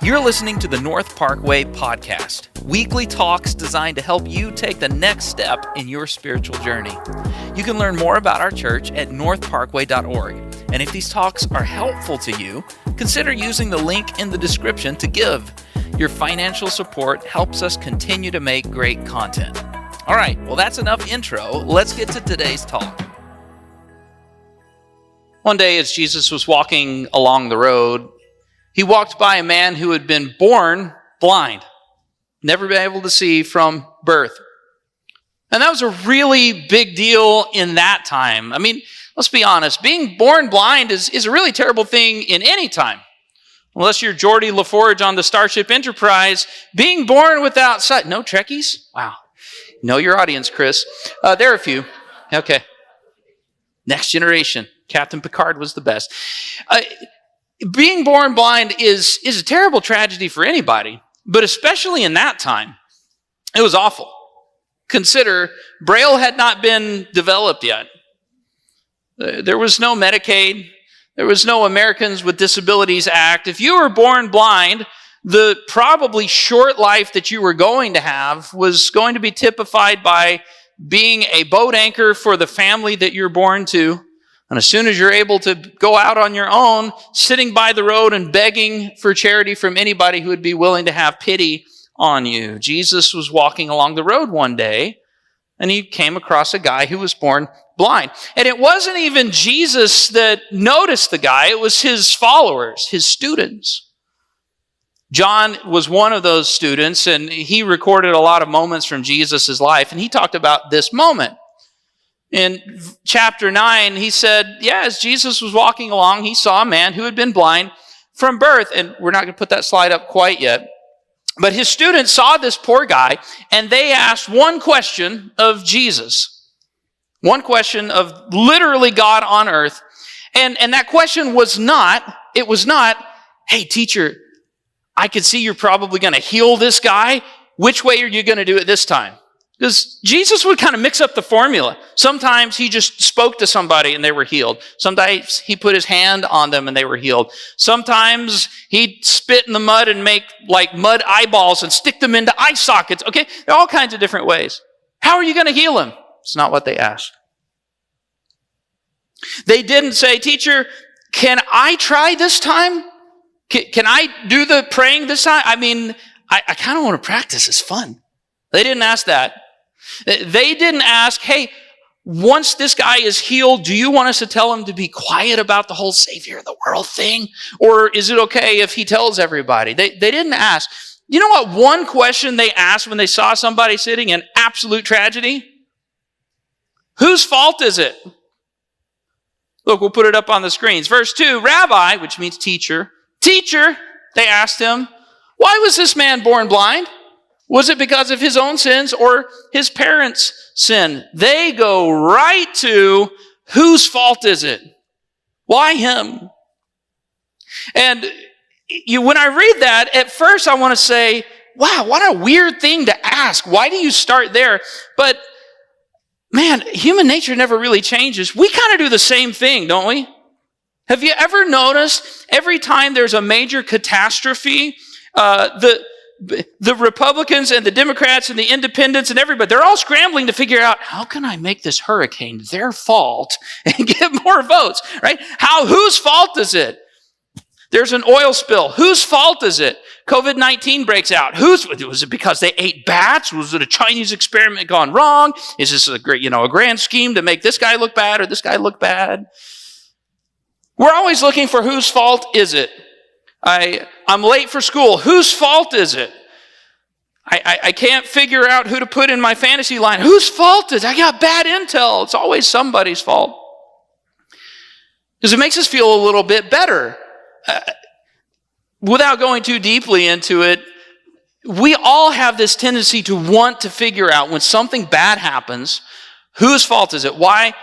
You're listening to the North Parkway Podcast, weekly talks designed to help you take the next step in your spiritual journey. You can learn more about our church at northparkway.org. And if these talks are helpful to you, consider using the link in the description to give. Your financial support helps us continue to make great content. All right, well, that's enough intro. Let's get to today's talk. One day, as Jesus was walking along the road, he walked by a man who had been born blind, never been able to see from birth. And that was a really big deal in that time. I mean, let's be honest, being born blind is a really terrible thing in any time. Unless you're Geordie LaForge on the Starship Enterprise, being born without sight. No Trekkies? Wow. Know your audience, Chris. There are a few. Okay. Next Generation. Captain Picard was the best. Being born blind is a terrible tragedy for anybody, but especially in that time, it was awful. Consider, Braille had not been developed yet. There was no Medicaid. There was no Americans with Disabilities Act. If you were born blind, the probably short life that you were going to have was going to be typified by being a boat anchor for the family that you're born to. And as soon as you're able to go out on your own, sitting by the road and begging for charity from anybody who would be willing to have pity on you. Jesus was walking along the road one day, and he came across a guy who was born blind. And it wasn't even Jesus that noticed the guy, it was his followers, his students. John was one of those students, and he recorded a lot of moments from Jesus' life, and he talked about this moment. In chapter 9, he said, as Jesus was walking along, he saw a man who had been blind from birth. And we're not going to put that slide up quite yet. But his students saw this poor guy, and they asked one question of Jesus. One question of literally God on earth. And that question was not, hey, teacher, I can see you're probably going to heal this guy. Which way are you going to do it this time? Because Jesus would kind of mix up the formula. Sometimes he just spoke to somebody and they were healed. Sometimes he put his hand on them and they were healed. Sometimes he'd spit in the mud and make like mud eyeballs and stick them into eye sockets. Okay, there are all kinds of different ways. How are you going to heal him? It's not what they asked. They didn't say, teacher, can I try this time? Can I do the praying this time? I mean, I kind of want to practice. It's fun. They didn't ask that. They didn't ask, hey, once this guy is healed, do you want us to tell him to be quiet about the whole Savior of the world thing? Or is it okay if he tells everybody? They didn't ask. You know what one question they asked when they saw somebody sitting in absolute tragedy? Whose fault is it? Look, we'll put it up on the screens. Verse 2, Rabbi, which means teacher, they asked him, why was this man born blind? Was it because of his own sins or his parents' sin? They go right to, whose fault is it? Why him? And when I read that, at first I want to say, wow, what a weird thing to ask. Why do you start there? But man, human nature never really changes. We kind of do the same thing, don't we? Have you ever noticed every time there's a major catastrophe, the Republicans and the Democrats and the independents and everybody, they're all scrambling to figure out, how can I make this hurricane their fault and get more votes, right? Whose fault is it? There's an oil spill. Whose fault is it? COVID-19 breaks out. Was it because they ate bats? Was it a Chinese experiment gone wrong? Is this a grand scheme to make this guy look bad or this guy look bad? We're always looking for whose fault is it? I'm late for school. Whose fault is it? I can't figure out who to put in my fantasy line. Whose fault is it? I got bad intel. It's always somebody's fault. Because it makes us feel a little bit better. Without going too deeply into it, we all have this tendency to want to figure out when something bad happens, whose fault is it? Why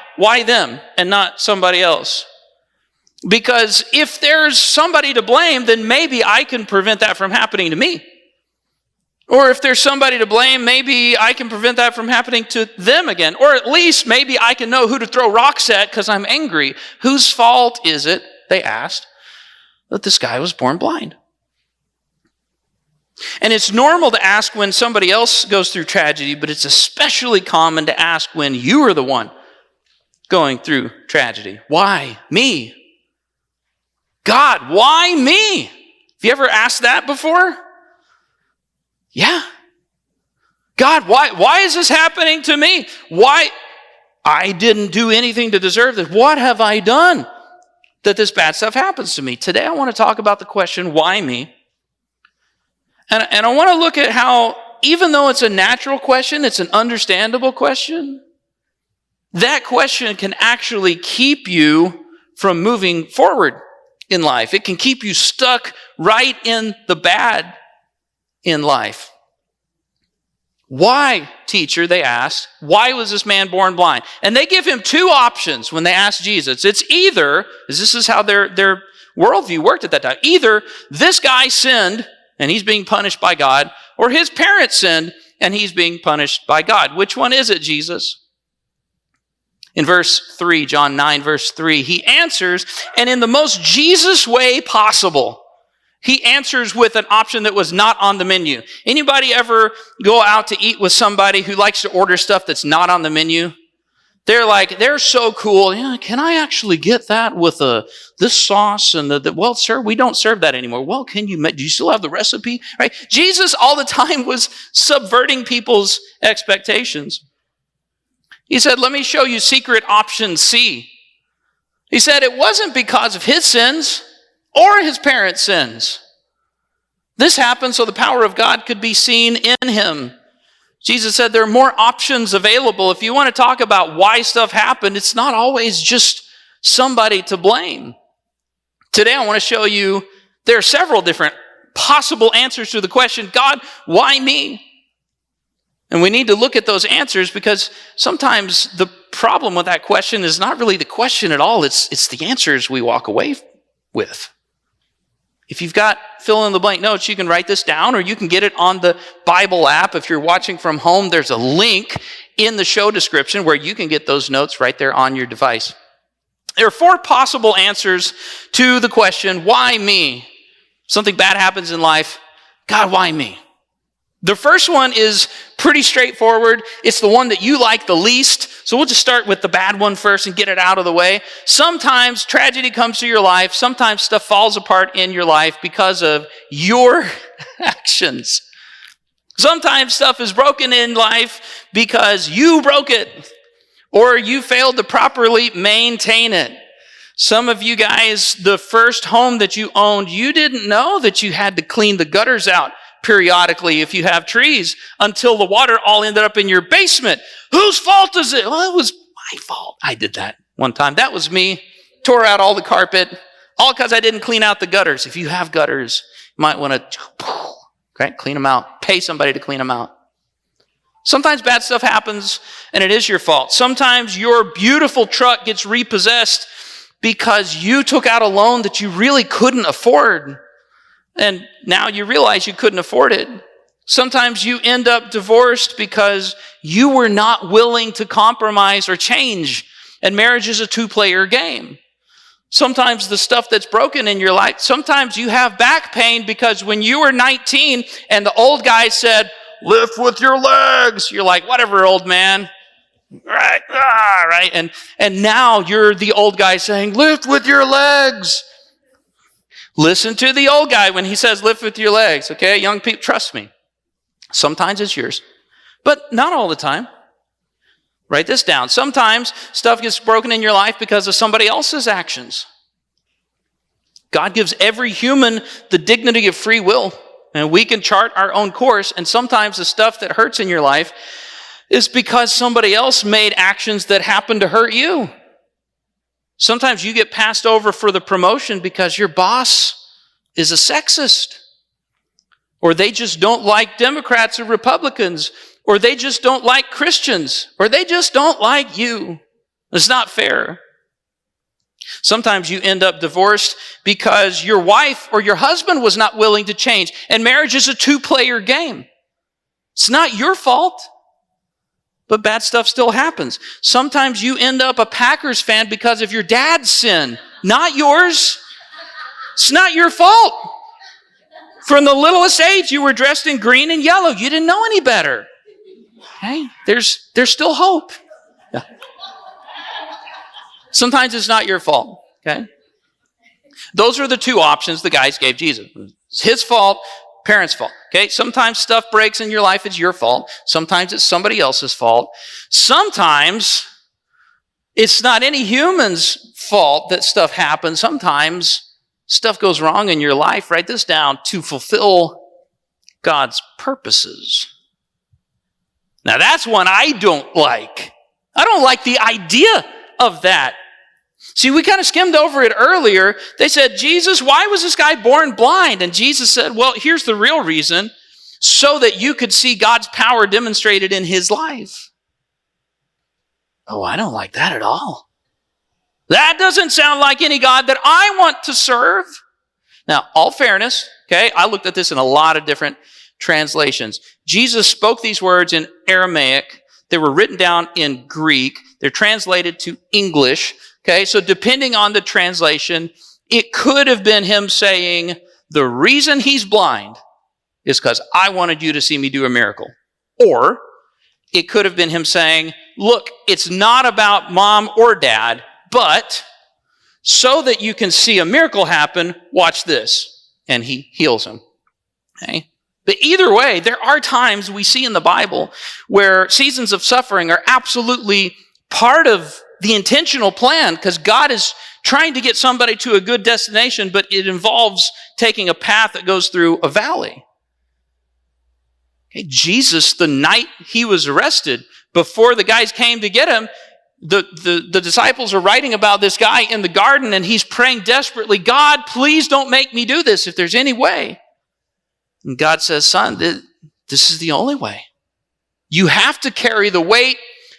them and not somebody else? Because if there's somebody to blame, then maybe I can prevent that from happening to me. Or if there's somebody to blame, maybe I can prevent that from happening to them again. Or at least maybe I can know who to throw rocks at because I'm angry. Whose fault is it, they asked. that this guy was born blind. And it's normal to ask when somebody else goes through tragedy, but it's especially common to ask when you are the one going through tragedy. Why me? God, why me? Have you ever asked that before? Yeah. God, why is this happening to me? Why? I didn't do anything to deserve this. What have I done that this bad stuff happens to me? Today I want to talk about the question, why me? And I want to look at how, even though it's a natural question, it's an understandable question, that question can actually keep you from moving forward in life. It can keep you stuck right in the bad in life. Why, teacher, they asked, why was this man born blind? And they give him two options when they ask Jesus. It's either, this is how their worldview worked at that time, either this guy sinned and he's being punished by God, or his parents sinned and he's being punished by God. Which one is it, Jesus? In verse 3, John 9, verse 3, he answers, and in the most Jesus way possible, he answers with an option that was not on the menu. Anybody ever go out to eat with somebody who likes to order stuff that's not on the menu? They're so cool. Yeah, can I actually get that with this sauce and well, sir, we don't serve that anymore. Well, do you still have the recipe? Right? Jesus all the time was subverting people's expectations. He said, let me show you secret option C. He said it wasn't because of his sins or his parents' sins. This happened so the power of God could be seen in him. Jesus said there are more options available. If you want to talk about why stuff happened, it's not always just somebody to blame. Today I want to show you there are several different possible answers to the question, God, why me? And we need to look at those answers because sometimes the problem with that question is not really the question at all. It's the answers we walk away with. If you've got fill in the blank notes, you can write this down or you can get it on the Bible app. If you're watching from home, there's a link in the show description where you can get those notes right there on your device. There are four possible answers to the question, why me? Something bad happens in life. God, why me? The first one is pretty straightforward. It's the one that you like the least. So we'll just start with the bad one first and get it out of the way. Sometimes tragedy comes to your life. Sometimes stuff falls apart in your life because of your actions. Sometimes stuff is broken in life because you broke it or you failed to properly maintain it. Some of you guys, the first home that you owned, you didn't know that you had to clean the gutters out periodically if you have trees until the water all ended up in your basement. Whose fault is it? Well, it was my fault. I did that one time. That was me. Tore out all the carpet, all because I didn't clean out the gutters. If you have gutters, you might want to clean them out. Pay somebody to clean them out. Sometimes bad stuff happens and it is your fault. Sometimes your beautiful truck gets repossessed because you took out a loan that you really couldn't afford. And now you realize you couldn't afford it. Sometimes you end up divorced because you were not willing to compromise or change. And marriage is a two-player game. Sometimes the stuff that's broken in your life, sometimes you have back pain because when you were 19 and the old guy said, lift with your legs, you're like, whatever, old man. Right. And now you're the old guy saying, lift with your legs. Listen to the old guy when he says, lift with your legs, okay? Young people, trust me. Sometimes it's yours, but not all the time. Write this down. Sometimes stuff gets broken in your life because of somebody else's actions. God gives every human the dignity of free will, and we can chart our own course, and sometimes the stuff that hurts in your life is because somebody else made actions that happened to hurt you. Sometimes you get passed over for the promotion because your boss is a sexist, or they just don't like Democrats or Republicans, or they just don't like Christians, or they just don't like you. It's not fair. Sometimes you end up divorced because your wife or your husband was not willing to change, and marriage is a two-player game. It's not your fault. But bad stuff still happens. Sometimes you end up a Packers fan because of your dad's sin, not yours. It's not your fault. From the littlest age, you were dressed in green and yellow. You didn't know any better. Okay? There's still hope. Yeah. Sometimes it's not your fault. Okay? Those are the two options the guys gave Jesus. It's his fault, parents' fault. Okay? Sometimes stuff breaks in your life, it's your fault. Sometimes it's somebody else's fault. Sometimes it's not any human's fault that stuff happens. Sometimes stuff goes wrong in your life, write this down, to fulfill God's purposes. Now that's one I don't like. I don't like the idea of that. See, we kind of skimmed over it earlier. They said, Jesus, why was this guy born blind? And Jesus said, well, here's the real reason, so that you could see God's power demonstrated in his life. Oh, I don't like that at all. That doesn't sound like any God that I want to serve. Now, all fairness, okay, I looked at this in a lot of different translations. Jesus spoke these words in Aramaic. They were written down in Greek. They're translated to English. Okay, so depending on the translation, it could have been him saying, the reason he's blind is because I wanted you to see me do a miracle. Or it could have been him saying, look, it's not about mom or dad, but so that you can see a miracle happen, watch this. And he heals him. Okay? But either way, there are times we see in the Bible where seasons of suffering are absolutely part of the intentional plan, because God is trying to get somebody to a good destination, but it involves taking a path that goes through a valley. Okay, Jesus, the night he was arrested, before the guys came to get him, the disciples are writing about this guy in the garden, and he's praying desperately, God, please don't make me do this if there's any way. And God says, son, this is the only way. You have to carry the weight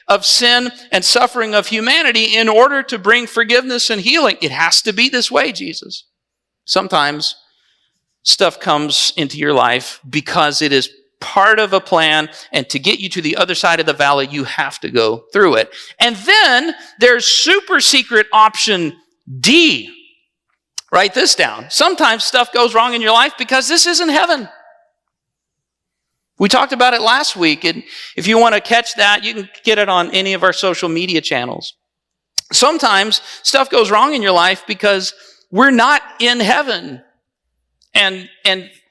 of sin and suffering of humanity in order to bring forgiveness and healing. It has to be this way, Jesus. Sometimes stuff comes into your life because it is part of a plan, and to get you to the other side of the valley, you have to go through it. And then there's super secret option D. Write this down. Sometimes stuff goes wrong in your life because this isn't heaven. We talked about it last week, and if you want to catch that, you can get it on any of our social media channels. Sometimes stuff goes wrong in your life because we're not in heaven. And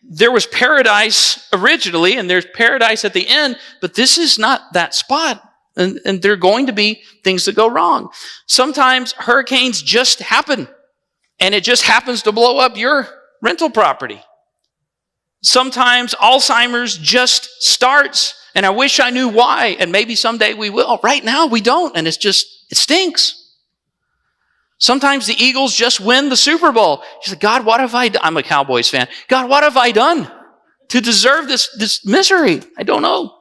there was paradise originally, and there's paradise at the end, but this is not that spot. And there are going to be things that go wrong. Sometimes hurricanes just happen, and it just happens to blow up your rental property. Sometimes Alzheimer's just starts, and I wish I knew why, and maybe someday we will. Right now, we don't, and it stinks. Sometimes the Eagles just win the Super Bowl. You say, God, what have I done? I'm a Cowboys fan. God, what have I done to deserve this misery? I don't know.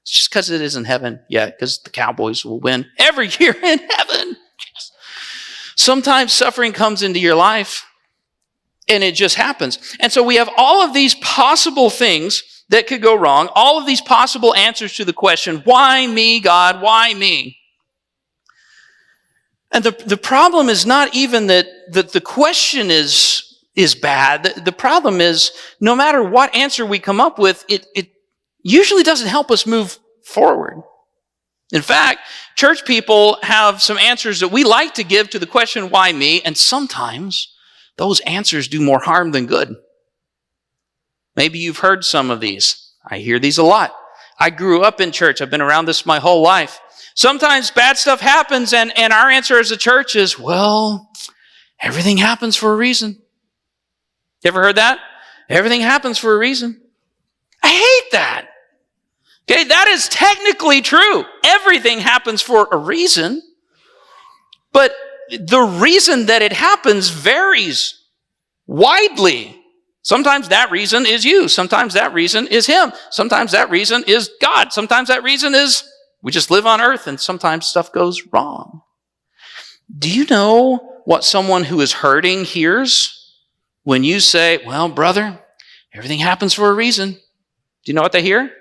It's just because it isn't heaven yet, because the Cowboys will win every year in heaven. Sometimes suffering comes into your life, and it just happens. And so we have all of these possible things that could go wrong, all of these possible answers to the question, why me, God? Why me? And the problem is not even that the question is bad. The problem is no matter what answer we come up with, it usually doesn't help us move forward. In fact, church people have some answers that we like to give to the question, why me? And sometimes those answers do more harm than good. Maybe you've heard some of these. I hear these a lot. I grew up in church. I've been around this my whole life. Sometimes bad stuff happens, and our answer as a church is, well, everything happens for a reason. You ever heard that? Everything happens for a reason. I hate that. Okay, that is technically true. Everything happens for a reason, but the reason that it happens varies widely. Sometimes that reason is you. Sometimes that reason is him. Sometimes that reason is God. Sometimes that reason is we just live on earth, and sometimes stuff goes wrong. Do you know what someone who is hurting hears when you say, well, brother, everything happens for a reason? Do you know what they hear?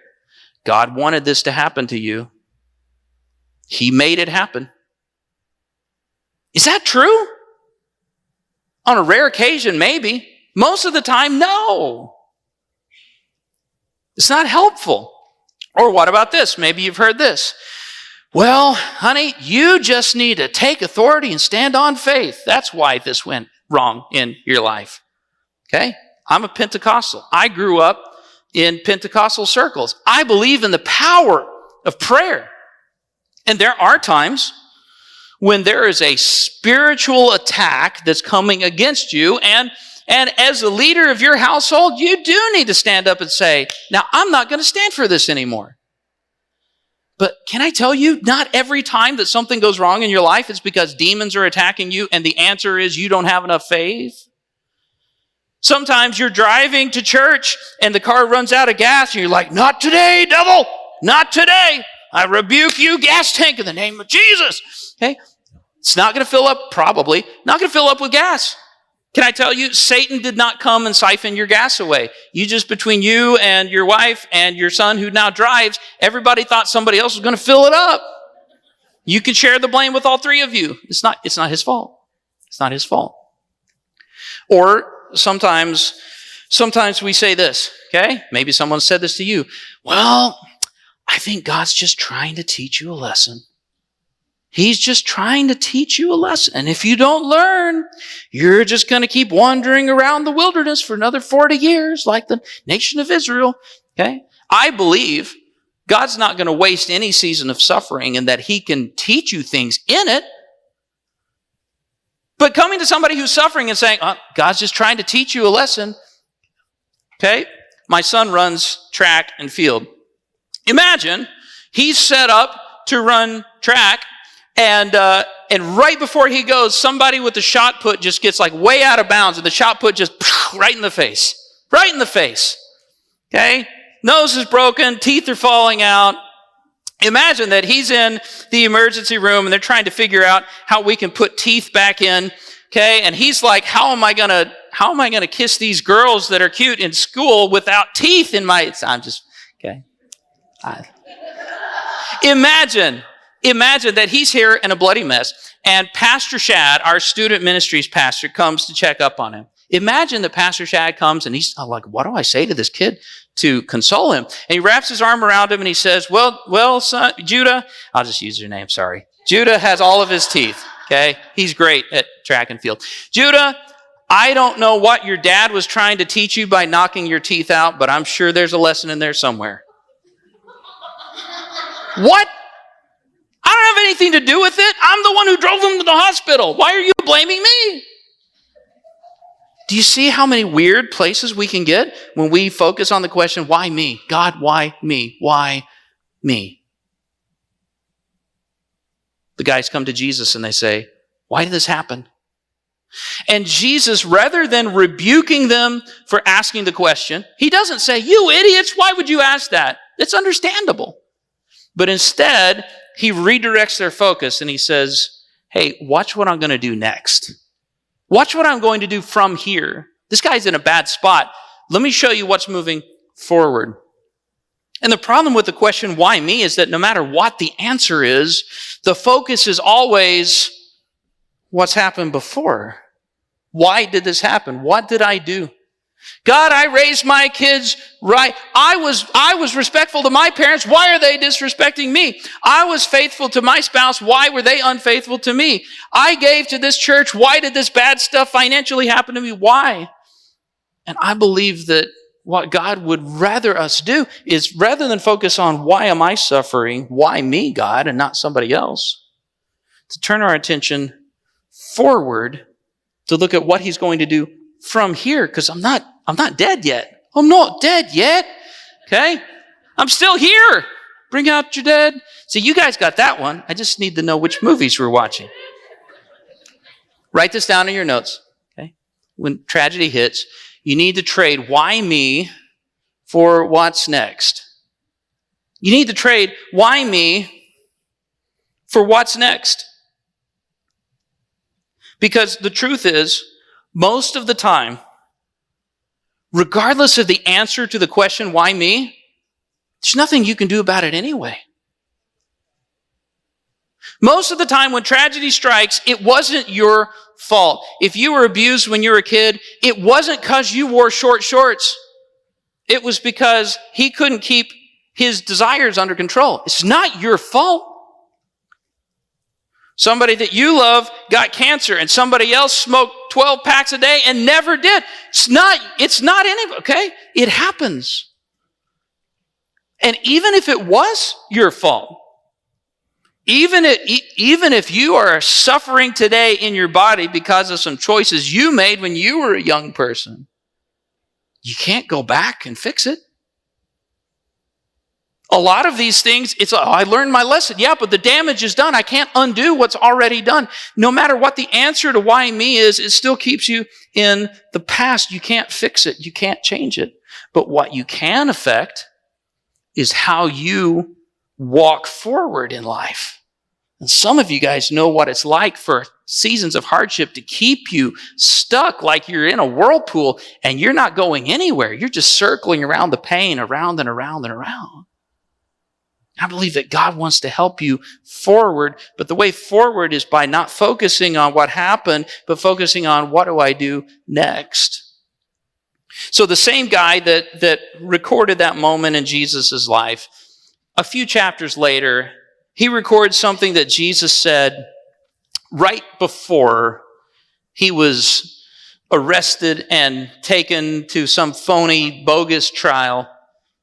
God wanted this to happen to you. He made it happen. Is that true? On a rare occasion, maybe. Most of the time, no. It's not helpful. Or what about this? Maybe you've heard this. Well, honey, you just need to take authority and stand on faith. That's why this went wrong in your life. Okay? I'm a Pentecostal. I grew up in Pentecostal circles. I believe in the power of prayer. And there are times when there is a spiritual attack that's coming against you, and as the leader of your household, you do need to stand up and say, now, I'm not going to stand for this anymore. But can I tell you, not every time that something goes wrong in your life, it's because demons are attacking you, and the answer is you don't have enough faith. Sometimes you're driving to church, and the car runs out of gas, and you're like, not today, devil, not today. I rebuke you, gas tank, in the name of Jesus. Okay? It's not going to fill up, probably, not going to fill up with gas. Can I tell you, Satan did not come and siphon your gas away. You just, between you and your wife and your son who now drives, everybody thought somebody else was going to fill it up. You can share the blame with all three of you. It's not his fault. It's not his fault. Or sometimes we say this, okay? Maybe someone said this to you. Well, I think God's just trying to teach you a lesson. He's just trying to teach you a lesson. And if you don't learn, you're just going to keep wandering around the wilderness for another 40 years like the nation of Israel. Okay? I believe God's not going to waste any season of suffering and that he can teach you things in it. But coming to somebody who's suffering and saying, oh, God's just trying to teach you a lesson. Okay? My son runs track and field. Imagine he's set up to run track, and right before he goes, somebody with the shot put just gets like way out of bounds, and the shot put just right in the face. Right in the face. Okay? Nose is broken, teeth are falling out. Imagine that he's in the emergency room and they're trying to figure out how we can put teeth back in. Okay? And he's like, how am I gonna kiss these girls that are cute in school without teeth in my, I'm just, okay. Imagine that he's here in a bloody mess, and Pastor Shad, our student ministries pastor, comes to check up on him. Imagine that Pastor Shad comes and he's like, what do I say to this kid to console him? And he wraps his arm around him and he says, well, son, Judah, I'll just use your name, sorry. Judah has all of his teeth, okay? He's great at track and field. Judah, I don't know what your dad was trying to teach you by knocking your teeth out, but I'm sure there's a lesson in there somewhere. What? I don't have anything to do with it. I'm the one who drove them to the hospital. Why are you blaming me? Do you see how many weird places we can get when we focus on the question, why me? God, why me? Why me? The guys come to Jesus and they say, why did this happen? And Jesus, rather than rebuking them for asking the question, he doesn't say, you idiots, why would you ask that? It's understandable. But instead, he redirects their focus and he says, hey, watch what I'm going to do next. Watch what I'm going to do from here. This guy's in a bad spot. Let me show you what's moving forward. And the problem with the question, why me, is that no matter what the answer is, the focus is always what's happened before. Why did this happen? What did I do? God, I raised my kids right. I was respectful to my parents. Why are they disrespecting me? I was faithful to my spouse. Why were they unfaithful to me? I gave to this church. Why did this bad stuff financially happen to me? Why? And I believe that what God would rather us do is, rather than focus on why am I suffering, why me, God, and not somebody else, to turn our attention forward to look at what he's going to do from here, because I'm not dead yet. I'm not dead yet. Okay? I'm still here. Bring out your dead. See, you guys got that one. I just need to know which movies we're watching. Write this down in your notes. Okay? When tragedy hits, you need to trade why me for what's next. You need to trade why me for what's next. Because the truth is, most of the time, regardless of the answer to the question, why me, there's nothing you can do about it anyway. Most of the time when tragedy strikes, it wasn't your fault. If you were abused when you were a kid, it wasn't because you wore short shorts. It was because he couldn't keep his desires under control. It's not your fault. Somebody that you love got cancer and somebody else smoked 12 packs a day and never did. It's not any, okay? It happens. And even if it was your fault, even if you are suffering today in your body because of some choices you made when you were a young person, you can't go back and fix it. A lot of these things, I learned my lesson. Yeah, but the damage is done. I can't undo what's already done. No matter what the answer to why me is, it still keeps you in the past. You can't fix it. You can't change it. But what you can affect is how you walk forward in life. And some of you guys know what it's like for seasons of hardship to keep you stuck like you're in a whirlpool and you're not going anywhere. You're just circling around the pain, around and around and around. I believe that God wants to help you forward, but the way forward is by not focusing on what happened, but focusing on what do I do next. So the same guy that recorded that moment in Jesus' life, a few chapters later, he records something that Jesus said right before he was arrested and taken to some phony, bogus trial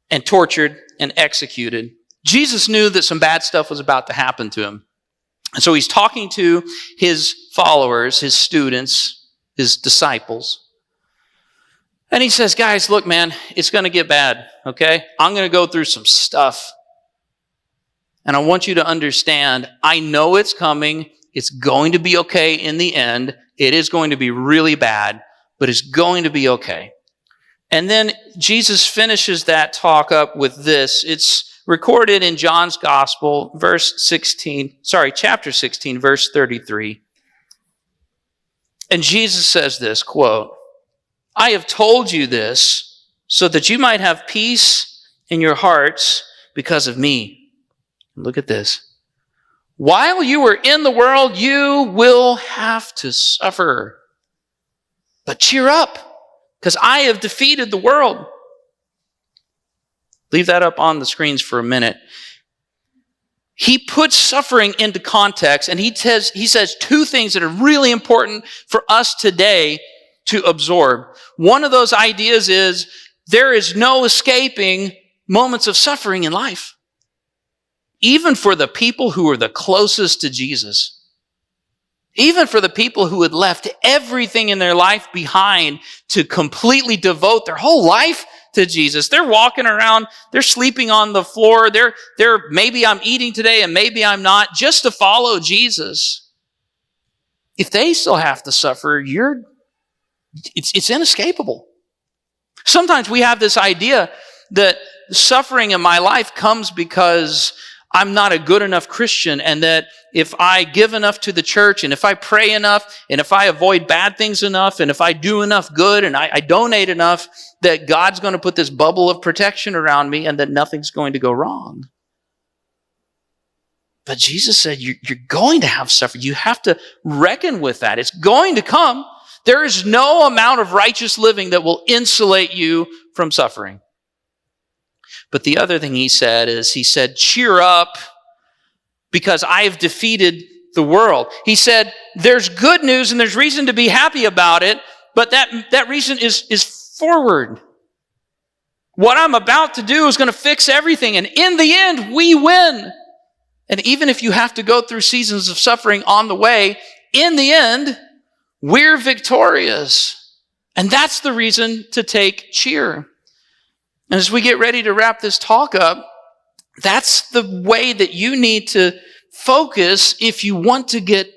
and tortured and executed. Jesus knew that some bad stuff was about to happen to him. And so he's talking to his followers, his students, his disciples. And he says, guys, look, man, it's going to get bad, okay? I'm going to go through some stuff. And I want you to understand, I know it's coming. It's going to be okay in the end. It is going to be really bad, but it's going to be okay. And then Jesus finishes that talk up with this. It's recorded in John's Gospel, chapter 16, verse 33. And Jesus says this, quote, I have told you this so that you might have peace in your hearts because of me. Look at this. While you are in the world, you will have to suffer. But cheer up, because I have defeated the world. Leave that up on the screens for a minute. He puts suffering into context, and he says two things that are really important for us today to absorb. One of those ideas is there is no escaping moments of suffering in life, even for the people who are the closest to Jesus. Even for the people who had left everything in their life behind to completely devote their whole life to Jesus. They're walking around, they're sleeping on the floor, they're maybe I'm eating today and maybe I'm not, just to follow Jesus. If they still have to suffer, it's inescapable. Sometimes we have this idea that suffering in my life comes because I'm not a good enough Christian, and that if I give enough to the church, and if I pray enough, and if I avoid bad things enough, and if I do enough good, and I donate enough, that God's going to put this bubble of protection around me and that nothing's going to go wrong. But Jesus said, you're going to have suffering. You have to reckon with that. It's going to come. There is no amount of righteous living that will insulate you from suffering. But the other thing he said, cheer up because I have defeated the world. He said, there's good news and there's reason to be happy about it, but that reason is forward. What I'm about to do is going to fix everything, and in the end, we win. And even if you have to go through seasons of suffering on the way, in the end, we're victorious. And that's the reason to take cheer. And as we get ready to wrap this talk up, that's the way that you need to focus if you want to get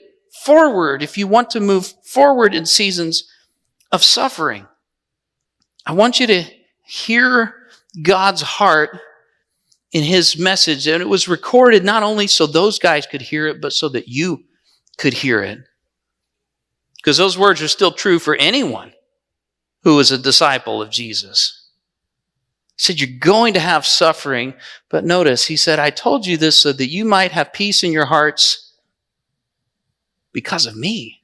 forward, if you want to move forward in seasons of suffering. I want you to hear God's heart in his message. And it was recorded not only so those guys could hear it, but so that you could hear it. Because those words are still true for anyone who is a disciple of Jesus. He said, you're going to have suffering, but notice, he said, I told you this so that you might have peace in your hearts because of me.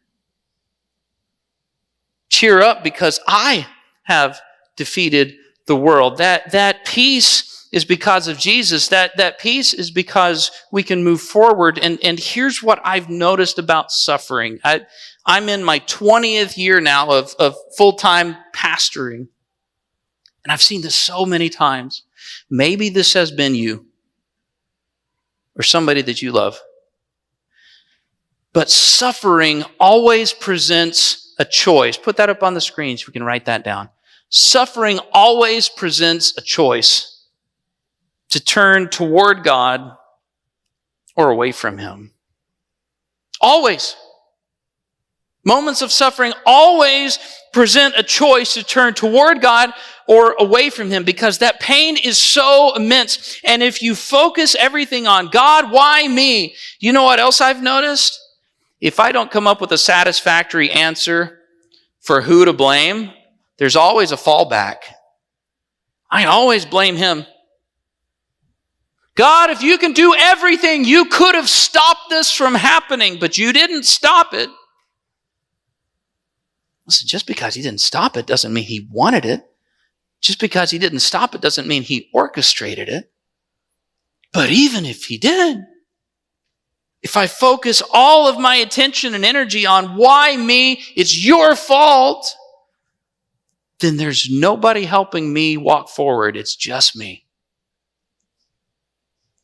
Cheer up because I have defeated the world. That peace is because of Jesus. That peace is because we can move forward. And here's what I've noticed about suffering. I'm in my 20th year now of full-time pastoring. And I've seen this so many times. Maybe this has been you or somebody that you love. But suffering always presents a choice. Put that up on the screen so we can write that down. Suffering always presents a choice to turn toward God or away from Him. Always. Moments of suffering always present a choice to turn toward God or away from Him, because that pain is so immense. And if you focus everything on God, why me? You know what else I've noticed? If I don't come up with a satisfactory answer for who to blame, there's always a fallback. I always blame Him. God, if you can do everything, you could have stopped this from happening, but you didn't stop it. Listen, just because He didn't stop it doesn't mean He wanted it. Just because He didn't stop it doesn't mean He orchestrated it. But even if He did, if I focus all of my attention and energy on why me, it's your fault, then there's nobody helping me walk forward. It's just me.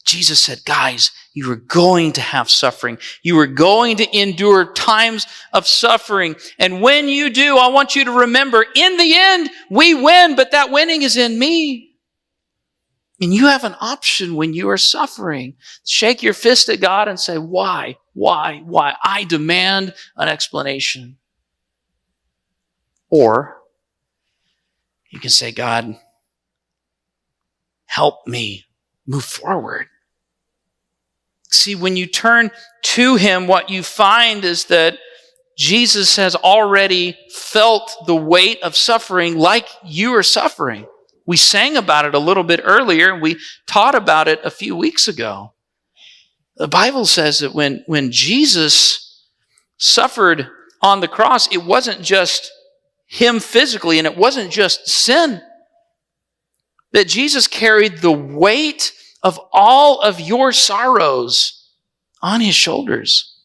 Jesus said, guys, you are going to have suffering. You are going to endure times of suffering. And when you do, I want you to remember, in the end, we win, but that winning is in me. And you have an option when you are suffering. Shake your fist at God and say, why? Why? Why? I demand an explanation. Or you can say, God, help me move forward. See, when you turn to Him, what you find is that Jesus has already felt the weight of suffering like you are suffering. We sang about it a little bit earlier, and we taught about it a few weeks ago. The Bible says that when Jesus suffered on the cross, it wasn't just Him physically, and it wasn't just sin. That Jesus carried the weight of all of your sorrows on His shoulders,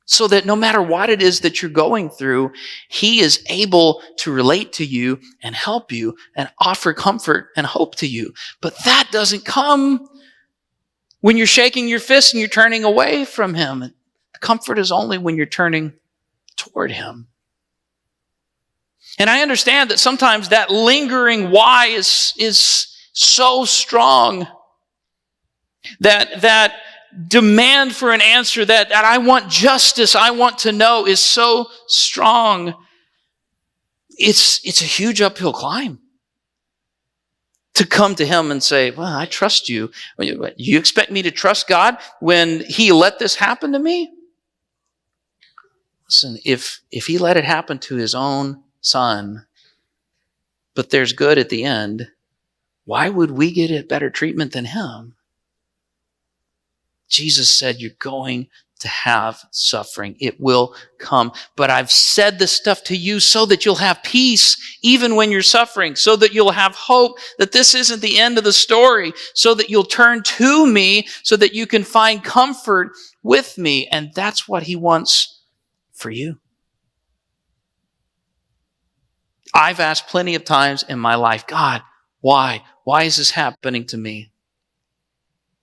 so that no matter what it is that you're going through, He is able to relate to you and help you and offer comfort and hope to you. But that doesn't come when you're shaking your fist and you're turning away from Him. The comfort is only when you're turning toward Him. And I understand that sometimes that lingering why is so strong. That demand for an answer, that I want justice, I want to know, is so strong. It's a huge uphill climb to come to Him and say, well, I trust you. You expect me to trust God when He let this happen to me? Listen, if He let it happen to His own Son, but there's good at the end, why would we get a better treatment than Him? Jesus said, you're going to have suffering. It will come. But I've said this stuff to you so that you'll have peace even when you're suffering, so that you'll have hope that this isn't the end of the story, so that you'll turn to me, so that you can find comfort with me. And that's what He wants for you. I've asked plenty of times in my life, God, why? Why is this happening to me?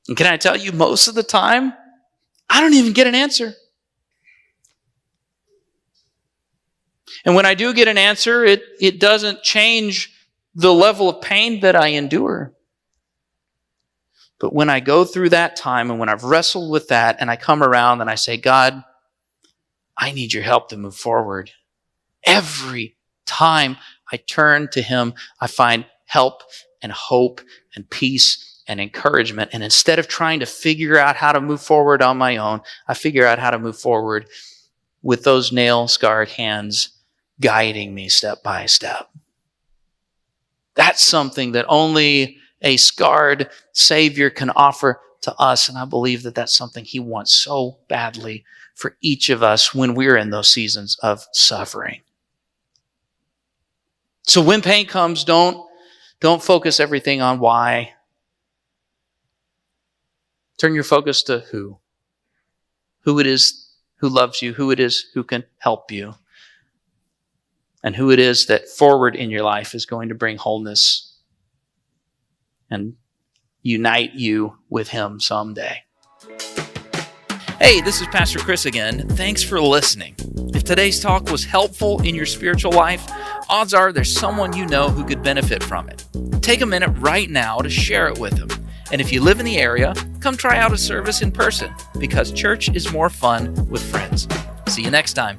And can I tell you, most of the time, I don't even get an answer. And when I do get an answer, it doesn't change the level of pain that I endure. But when I go through that time and when I've wrestled with that and I come around and I say, God, I need your help to move forward. Every time I turn to Him, I find help and hope and peace and encouragement. And instead of trying to figure out how to move forward on my own, I figure out how to move forward with those nail-scarred hands guiding me step by step. That's something that only a scarred Savior can offer to us. And I believe that that's something He wants so badly for each of us when we're in those seasons of suffering. So when pain comes, don't focus everything on why. Turn your focus to who. Who it is who loves you, who it is who can help you, and who it is that forward in your life is going to bring wholeness and unite you with him someday. Hey, this is Pastor Chris again. Thanks for listening. If today's talk was helpful in your spiritual life, odds are there's someone you know who could benefit from it. Take a minute right now to share it with them. And if you live in the area, come try out a service in person, because church is more fun with friends. See you next time.